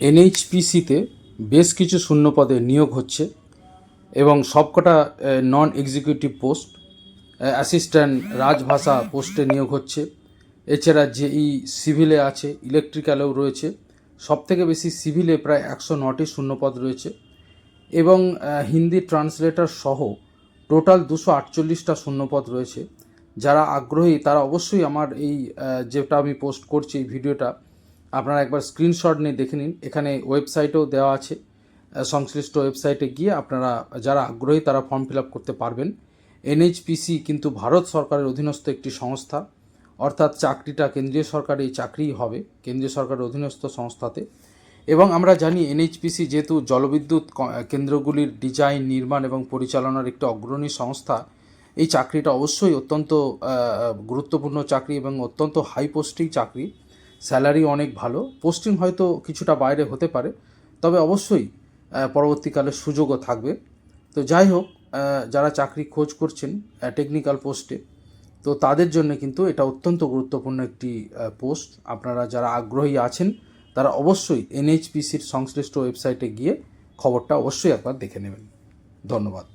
এনএইচপিসিতে বেশ কিছু শূন্যপদে নিয়োগ হচ্ছে এবং সবকটা নন এক্সিকিউটিভ পোস্ট। অ্যাসিস্ট্যান্ট রাজভাষা পোস্টে নিয়োগ হচ্ছে। এছাড়া জেই সিভিলে আছে, ইলেকট্রিক্যালেও রয়েছে। সবথেকে বেশি সিভিলে প্রায় 109টি শূন্যপদ রয়েছে এবং হিন্দি ট্রান্সলেটর সহ টোটাল 248টা শূন্যপদ রয়েছে। যারা আগ্রহী তারা অবশ্যই আমার এই যেটা আমি পোস্ট করছি এই ভিডিওটা আপনারা একবার স্ক্রিনশট নিয়ে দেখে নিন। এখানে ওয়েবসাইটেও দেওয়া আছে, সংশ্লিষ্ট ওয়েবসাইটে গিয়ে আপনারা যারা আগ্রহী তারা ফর্ম ফিল আপ করতে পারবেন। এনএইচপিসি কিন্তু ভারত সরকারের অধীনস্থ একটি সংস্থা, অর্থাৎ চাকরিটা কেন্দ্রীয় সরকারি চাকরিই হবে, কেন্দ্রীয় সরকারের অধীনস্থ সংস্থাতে। এবং আমরা জানি এনএইচপিসি যেহেতু জলবিদ্যুৎ কেন্দ্রগুলির ডিজাইন, নির্মাণ এবং পরিচালনার একটি অগ্রণী সংস্থা, এই চাকরিটা অবশ্যই অত্যন্ত গুরুত্বপূর্ণ চাকরি এবং অত্যন্ত হাই পোস্টিং চাকরি। স্যালারি অনেক ভালো, পোস্টিং হয়তো কিছুটা বাইরে হতে পারে, তবে অবশ্যই পরবর্তীকালে সুযোগও থাকবে। তো যাই হোক, যারা চাকরি খোঁজ করছেন টেকনিক্যাল পোস্টে, তো তাদের জন্য কিন্তু এটা অত্যন্ত গুরুত্বপূর্ণ একটি পোস্ট। আপনারা যারা আগ্রহী আছেন তারা অবশ্যই এনএইচপিসির সংশ্লিষ্ট ওয়েবসাইটে গিয়ে খবরটা অবশ্যই একবার দেখে নেবেন। ধন্যবাদ।